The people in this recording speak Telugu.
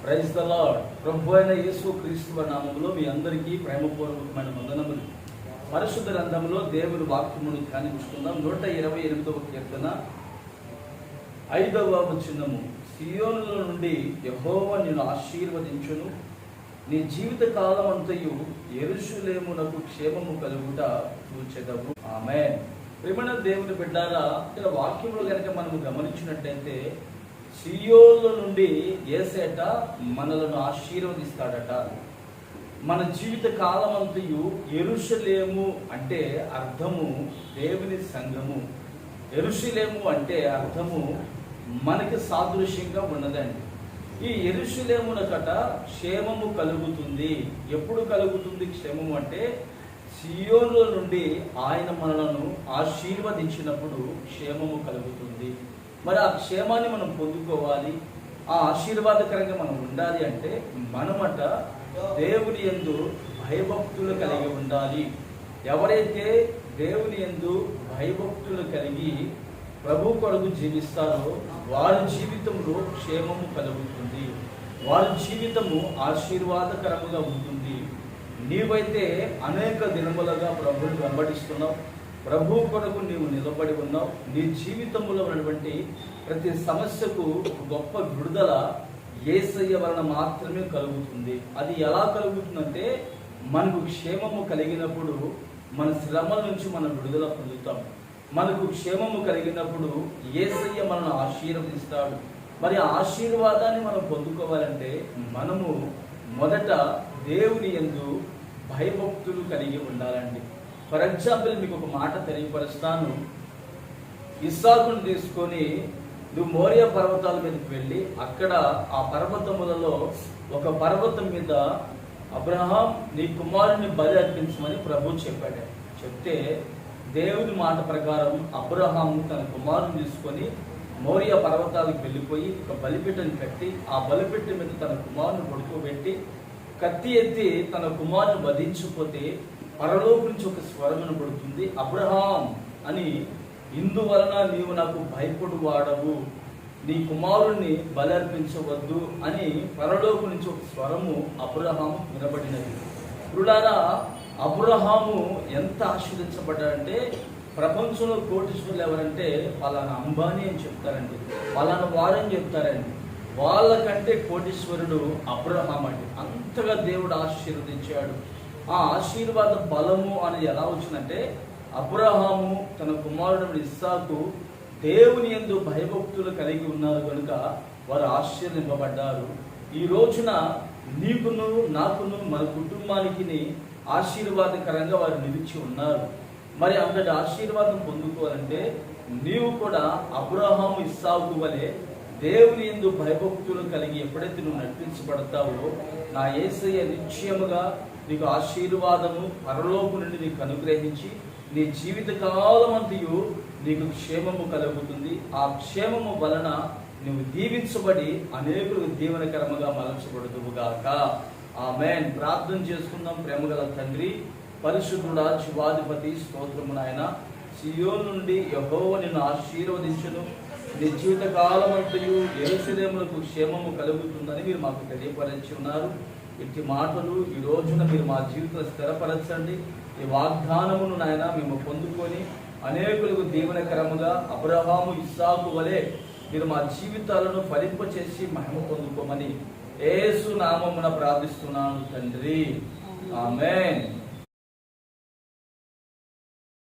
Praise the lord. ప్రభు అయిన యేసు క్రీస్తు నామములో మీ అందరికీ ప్రేమపూర్వకమైన వందనములు. పరిశుద్ధ గ్రంథంలో దేవుని వాక్యమును ధ్యానించుకుందాం. 128వ కీర్తన 5వ వచనము. సియోనులో నుండి యెహోవా నిన్ను ఆశీర్వదించును, నీ జీవిత కాలం అంతయు యెరూషలేమునకు క్షేమము కలుగుట చూచెదవు. ఆమేన్. ప్రియమైన దేవుని బిడ్డారా, ఇక్కడ వాక్యములు కనుక మనము గమనించినట్టయితే సియోనులో నుండి యేసేట మనలను ఆశీర్వదిస్తాడట. మన జీవిత కాలం అంతయు యెరూషలేము అంటే అర్థము దేవుని సంఘము. యెరూషలేము అంటే అర్థము మనకి సాదృశ్యంగా ఉన్నదండి. ఈ యెరూషలేమునకట క్షేమము కలుగుతుంది. ఎప్పుడు కలుగుతుంది క్షేమము అంటే సియోనులో నుండి ఆయన మనలను ఆశీర్వదించినప్పుడు క్షేమము కలుగుతుంది. మరి ఆ క్షేమాన్ని మనం పొందుకోవాలి, ఆ ఆశీర్వాదకరంగా మనం ఉండాలి అంటే మనమట దేవుని యందు భయభక్తులు కలిగి ఉండాలి. ఎవరైతే దేవుని యందు భయభక్తులు కలిగి ప్రభు కొరకు జీవిస్తారో వారి జీవితంలో క్షేమము కలుగుతుంది, వారి జీవితము ఆశీర్వాదకరముగా ఉంటుంది. నీవైతే అనేక దినములుగా ప్రభువుని వెంబడిస్తున్నావు, ప్రభు కొరకు నీవు నిలబడి ఉన్నావు. నీ జీవితంలో ఉన్నటువంటి ప్రతి సమస్యకు గొప్ప విడుదల యేసయ్య వలన మాత్రమే కలుగుతుంది. అది ఎలా కలుగుతుందంటే మనకు క్షేమము కలిగినప్పుడు మన శ్రమల నుంచి మనం విడుదల పొందుతాం. మనకు క్షేమము కలిగినప్పుడు యేసయ్య మనల్ని ఆశీర్వదిస్తాడు. మరి ఆ ఆశీర్వాదాన్ని మనం పొందుకోవాలంటే మనము మొదట దేవుని యందు భయభక్తులు కలిగి ఉండాలండి. ఫర్ ఎగ్జాంపుల్ మీకు ఒక మాట తెలియపరుస్తాను. ఇస్సాకును తీసుకొని నువ్వు మోరియా పర్వతాల మీదకి వెళ్ళి అక్కడ ఆ పర్వతములలో ఒక పర్వతం మీద అబ్రహాం నీ కుమారుని బలి అర్పించమని ప్రభు చెప్పాడు. చెప్తే దేవుని మాట ప్రకారం అబ్రహాం తన కుమారుని తీసుకొని మోరియా పర్వతాలకు వెళ్ళిపోయి ఒక బలిపీఠను కట్టి ఆ బలిపీఠ మీద తన కుమారుని పడుకోబెట్టి కత్తి ఎత్తి తన కుమారుని వధించిపోతే పరలోకం నుంచి ఒక స్వరం వినబడుతుంది, అబ్రహాం అని, ఇందువలన నీవు నాకు భయపడు వాడవు, నీ కుమారుణ్ణి బలి అర్పించవద్దు అని పరలోకం నుంచి ఒక స్వరము అబ్రహాము వినబడినది. పురులారా, అబ్రహాము ఎంత ఆశీర్వదించబడ్డాడంటే ప్రపంచంలో కోటీశ్వరులు ఎవరంటే పలానా అంబానీ అని చెప్తారండి, పలానా వారని చెప్తారండి. వాళ్ళకంటే కోటీశ్వరుడు అబ్రహాం అండి. అంతగా దేవుడు ఆశీర్వదించాడు. ఆ ఆశీర్వాద బలము అనేది ఎలా వచ్చిందంటే అబ్రహాము తన కుమారుడు ఇస్సాకు దేవుని యందు భయభక్తులు కలిగి ఉన్నారు కనుక వారు ఆశీర్వదింపబడ్డారు. ఈ రోజున నీకును నాకును మన కుటుంబానికి ఆశీర్వాదకరంగా వారు నిలిచి ఉన్నారు. మరి అంతటి ఆశీర్వాదం పొందుకోవాలంటే నీవు కూడా అబ్రహాము ఇస్సాకు వలె దేవుని యందు భయభక్తులు కలిగి ఎప్పుడైతే నువ్వు నడిపించబడతావో నా యేసయ్య నిశ్చయముగా నీకు ఆశీర్వాదము పరలోకము నుండి నీకు అనుగ్రహించి నీ జీవిత కాలం అంతయు నీకు క్షేమము కలుగుతుంది. ఆ క్షేమము వలన నువ్వు దీవించబడి అనేకులకు దీవెనకరముగా మలచబడుదువుగాక. ఆమేన్. ప్రార్థన చేసుకుందాం. ప్రేమగల తండ్రి, పరిశుద్ధుడా, శివాధిపతి, స్తోత్రము నాయన. సియోను నుండి యెహోవా నిన్ను ఆశీర్వదించును, నీ జీవిత కాలం అంతయు యెరూషలేమునకు క్షేమము కలుగుతుందని మీరు మాకు తెలియపరిచి ఉన్నారు. ఇట్టి మాటలు ఈ రోజున మీరు మా జీవితంలో స్థిరపరచండి. ఈ వాగ్దానమును నాయన మేము పొందుకొని అనేకులకు దీవెనకరముగా అబ్రహాము ఇస్సాకు వలె మీరు మా జీవితాలను ఫలింపచేసి మహిమ పొందుకోమని యేసు నామమున ప్రార్థిస్తున్నాను తండ్రి. ఆమేన్.